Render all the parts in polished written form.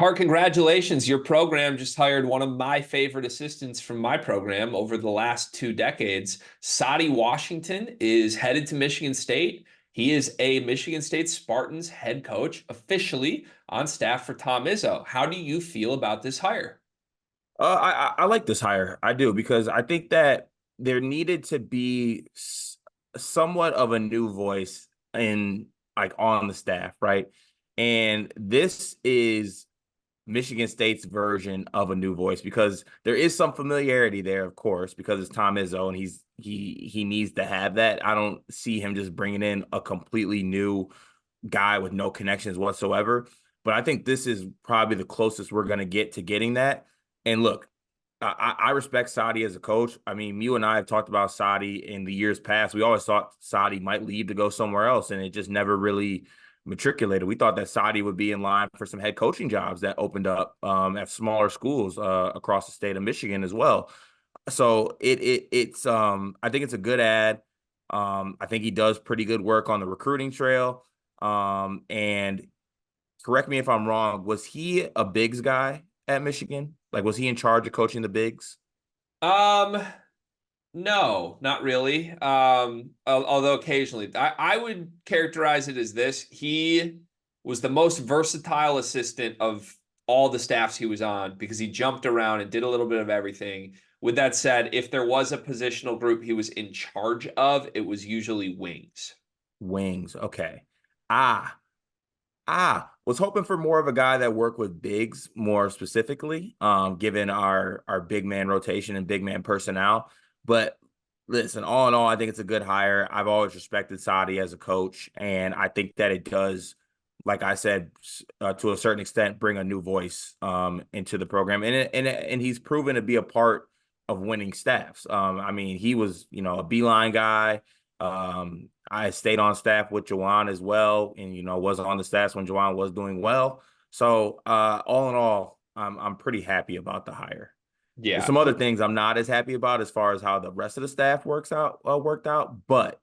Hart, congratulations. Your program just hired one of my favorite assistants from my program over the last 2 decades. Saddi Washington is headed to Michigan State. He is a Michigan State Spartans head coach, officially on staff for Tom Izzo. How do you feel about this hire? I like this hire. I do because I think that there needed to be somewhat of a new voice in like on the staff, right? And this is Michigan State's version of a new voice because there is some familiarity there, of course, because it's Tom Izzo and he needs to have that. I don't see him just bringing in a completely new guy with no connections whatsoever. But I think this is probably the closest we're going to get to getting that. And look, I respect Saddi as a coach. I mean, you and I have talked about Saddi in the years past. We always thought Saddi might leave to go somewhere else, and it just never really matriculated. We thought that Saddi would be in line for some head coaching jobs that opened up at smaller schools across the state of Michigan as well. So it's I think it's a good ad. I think he does pretty good work on the recruiting trail. And correct me if I'm wrong, was he a bigs guy at Michigan? Like, was he in charge of coaching the bigs? Um, no, not really. Although occasionally, I would characterize it as this. He was the most versatile assistant of all the staffs he was on because he jumped around and did a little bit of everything. With that said, if there was a positional group he was in charge of, it was usually wings. Wings. Okay. Ah, was hoping for more of a guy that worked with bigs more specifically, given our big man rotation and big man personnel. But listen, all in all, I think it's a good hire. I've always respected Saddi as a coach, and I think that it does, like I said, to a certain extent, bring a new voice into the program, and he's proven to be a part of winning staffs. I mean, he was a beeline guy. I stayed on staff with Jawan as well, and was on the staffs when Jawan was doing well. So all in all, I'm pretty happy about the hire. There's Yeah. some other things I'm not as happy about as far as how the rest of the staff worked out, but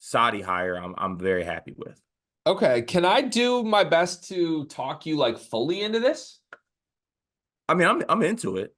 Saddi hire I'm very happy with. Okay. Can I do my best to talk you like fully into this? I mean, I'm into it.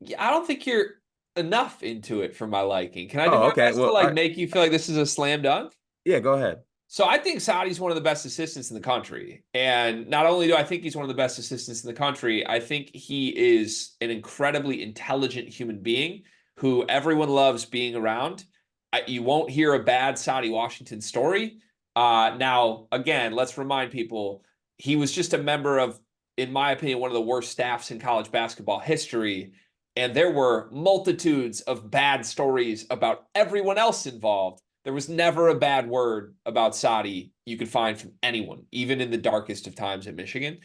Yeah, I don't think you're enough into it for my liking. Can I do Oh, my okay. best to Well, like make you feel like this is a slam dunk? yeah, go ahead. So I think Saudi's one of the best assistants in the country. And not only do I think he's one of the best assistants in the country, I think he is an incredibly intelligent human being who everyone loves being around. You won't hear a bad Saddi Washington story. Now, again, let's remind people he was just a member of, in my opinion, one of the worst staffs in college basketball history. And there were multitudes of bad stories about everyone else involved. There was never a bad word about Saddi you could find from anyone, even in the darkest of times at Michigan.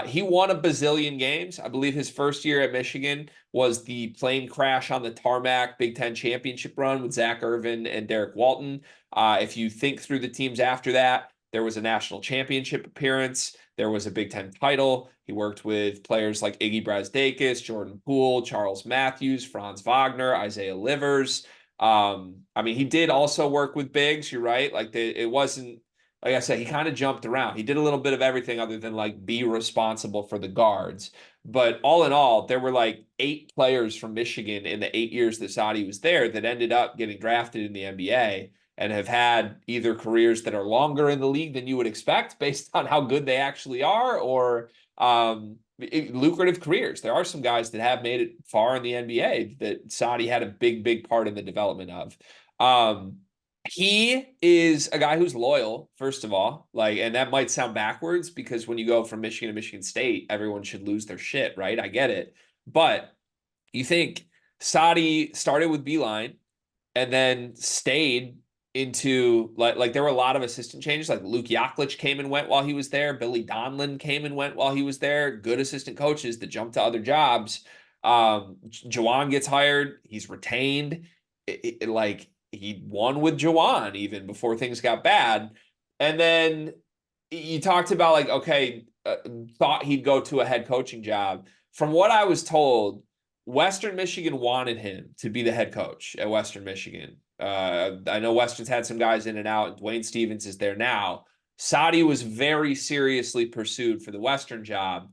He won a bazillion games. I believe his first year at Michigan was the plane crash on the tarmac Big Ten championship run with Zach Irvin and Derek Walton. If you think through the teams after that, there was a national championship appearance. There was a Big Ten title. He worked with players like Iggy Brasdeikis, Jordan Poole, Charles Matthews, Franz Wagner, Isaiah Livers. I mean, he did also work with bigs. You're right. It wasn't like I said. He kind of jumped around. He did a little bit of everything other than like be responsible for the guards. But all in all, there were like 8 players from Michigan in the 8 years that Saddi was there that ended up getting drafted in the NBA and have had either careers that are longer in the league than you would expect based on how good they actually are, or lucrative careers. There are some guys that have made it far in the NBA that Saddi had a big part in the development of. He is a guy who's loyal, first of all, and that might sound backwards because when you go from Michigan to Michigan State, everyone should lose their shit, right? I get it. But you think Saddi started with Beeline and then stayed into like there were a lot of assistant changes. Like Luke Yaklich came and went while he was there. Billy Donlin came and went while he was there. Good assistant coaches that jumped to other jobs. Jawan gets hired. He's retained. Like he won with Jawan even before things got bad. And then you talked about like, okay, thought he'd go to a head coaching job. From what I was told, Western Michigan wanted him to be the head coach at Western Michigan. I know Western's had some guys in and out. Dwayne Stevens is there now. Saddi was very seriously pursued for the Western job.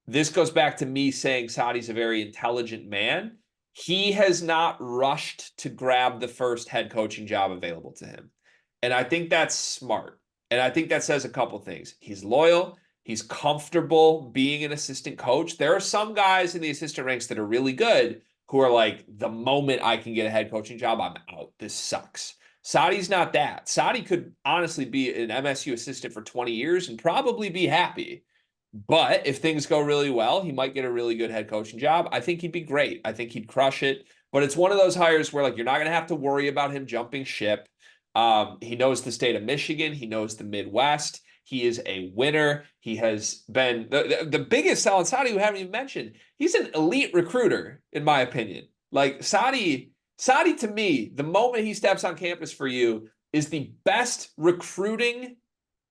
This goes back to me saying Saddi's a very intelligent man. He has not rushed to grab the first head coaching job available to him. And I think that's smart. And I think that says a couple things. He's loyal. He's comfortable being an assistant coach. There are some guys in the assistant ranks that are really good who are like, the moment I can get a head coaching job, I'm out. This sucks. Saddi's not that. Saddi could honestly be an MSU assistant for 20 years and probably be happy. But if things go really well, he might get a really good head coaching job. I think he'd be great. I think he'd crush it. But it's one of those hires where like you're not going to have to worry about him jumping ship. He knows the state of Michigan. He knows the Midwest. He is a winner. He has been the biggest sell on Saddi we haven't even mentioned. He's an elite recruiter, in my opinion. Like Saddi to me, the moment he steps on campus for you is the best recruiting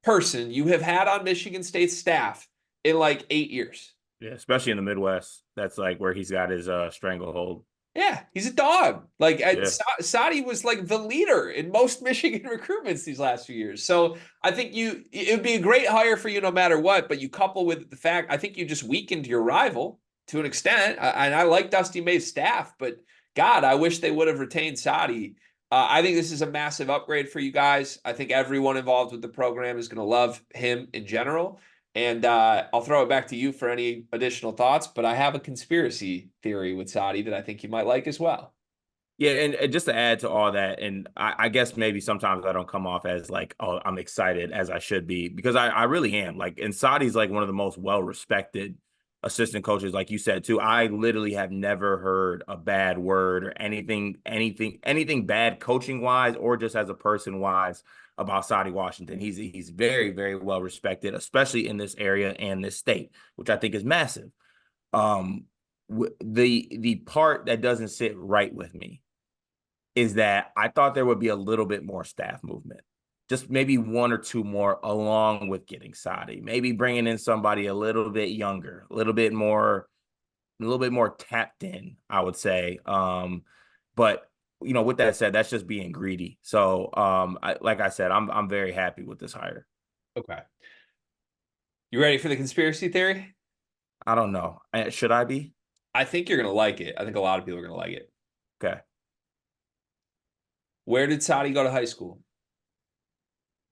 person you have had on Michigan State's staff in like 8 years. Yeah, especially in the Midwest. That's like where he's got his stranglehold. Yeah, he's a dog. Like Yeah. Saddi was like the leader in most Michigan recruitments these last few years. So I think it would be a great hire for you no matter what. But you couple with the fact, I think you just weakened your rival to an extent. And I like Dusty May's staff, but God, I wish they would have retained Saddi. I think this is a massive upgrade for you guys. I think everyone involved with the program is going to love him in general. And I'll throw it back to you for any additional thoughts, but I have a conspiracy theory with Saddi that I think you might like as well. Yeah, and just to add to all that, and I guess maybe sometimes I don't come off as like, oh, I'm excited as I should be, because I really am. Like, and Sadi's like one of the most well-respected assistant coaches, like you said, too. I literally have never heard a bad word or anything bad coaching-wise or just as a person-wise about Saddi Washington. He's very, very well-respected, especially in this area and this state, which I think is massive. The part that doesn't sit right with me is that I thought there would be a little bit more staff movement, just maybe one or two more along with getting Saddi, maybe bringing in somebody a little bit younger, a little bit more tapped in, I would say. But with that said, that's just being greedy. So, like I said, I'm very happy with this hire. Okay. You ready for the conspiracy theory? I don't know. Should I be? I think you're going to like it. I think a lot of people are going to like it. Okay. Where did Saddi go to high school?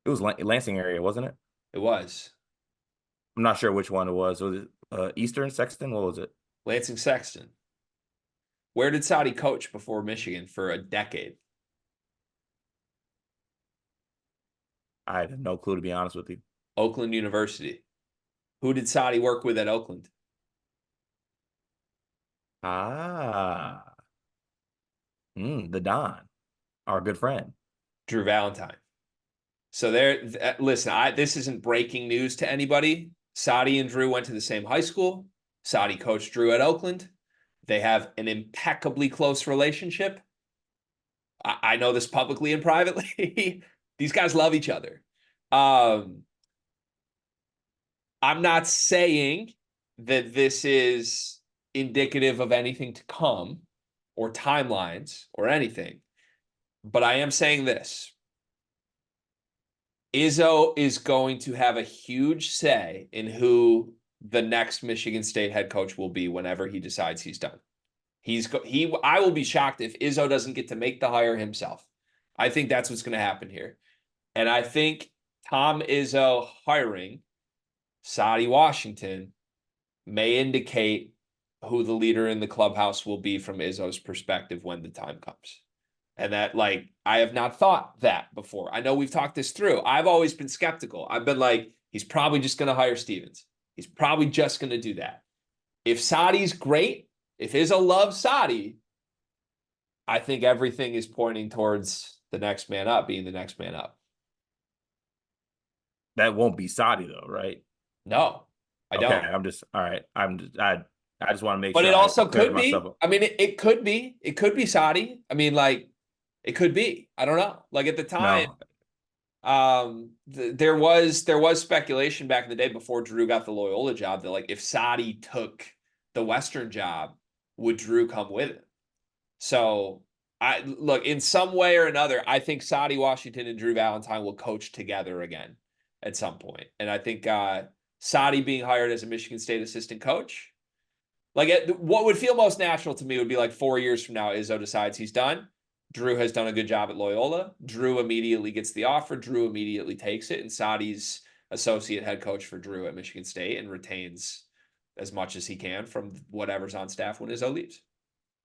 It was Lansing area, wasn't it? It was I'm not sure which one it was. Was it Eastern, Sexton? What was it? Lansing Sexton. Where did Saddi coach before Michigan for a decade? I have no clue, to be honest with you. Oakland University. Who did Saddi work with at Oakland? The Don, our good friend. Drew Valentine. So listen, this isn't breaking news to anybody. Saddi and Drew went to the same high school. Saddi coached Drew at Oakland. They have an impeccably close relationship. I know this publicly and privately. These guys love each other. I'm not saying that this is indicative of anything to come or timelines or anything, but I am saying this. Izzo is going to have a huge say in who the next Michigan State head coach will be whenever he decides he's done. I will be shocked if Izzo doesn't get to make the hire himself. I think that's what's going to happen here. And I think Tom Izzo hiring Saddi Washington may indicate who the leader in the clubhouse will be from Izzo's perspective when the time comes. And that, like, I have not thought that before. I know we've talked this through. I've always been skeptical. I've been like, he's probably just going to hire Stevens. He's probably just going to do that. If Saddi's great, if Izzo loves Saddi, I think everything is pointing towards the next man up being the next man up. That won't be Saddi though, right? No, I don't. I'm just all right. I just want to make but sure. But it also could be. I mean, it could be. It could be Saddi. I mean, like, it could be. I don't know. Like at the time, there was speculation back in the day before Drew got the Loyola job that like if Saddi took the Western job, would Drew come with him? So I look, in some way or another, I think Saddi Washington and Drew Valentine will coach together again. at some point. And I think Saddi being hired as a Michigan State assistant coach, like what would feel most natural to me would be like 4 years from now, Izzo decides he's done. Drew has done a good job at Loyola. Drew immediately gets the offer. Drew immediately takes it. And Saddi's associate head coach for Drew at Michigan State and retains as much as he can from whatever's on staff when Izzo leaves.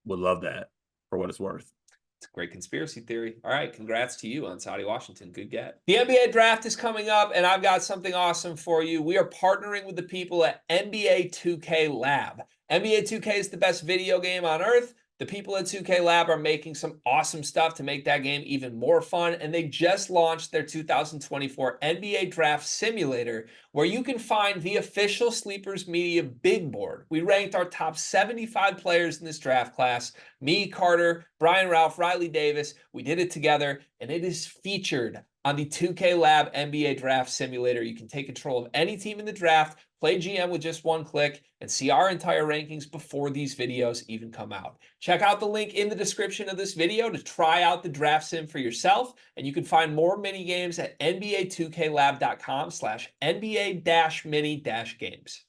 Would love that for what it's worth. It's a great conspiracy theory. All right, congrats to you on Saddi Washington. Good get. The NBA draft is coming up, and I've got something awesome for you. We are partnering with the people at NBA 2K Lab. NBA 2K is the best video game on earth. The people at 2K Lab are making some awesome stuff to make that game even more fun, and they just launched their 2024 NBA Draft Simulator, where you can find the official Sleepers Media big board. We ranked our top 75 players in this draft class. Me, Carter, Brian Ralph, Riley Davis. We did it together, and it is featured on the 2K Lab NBA Draft Simulator. You can take control of any team in the draft, play GM with just one click, and see our entire rankings before these videos even come out. Check out the link in the description of this video to try out the draft sim for yourself, and you can find more mini games at nba2klab.com/NBA-mini-games.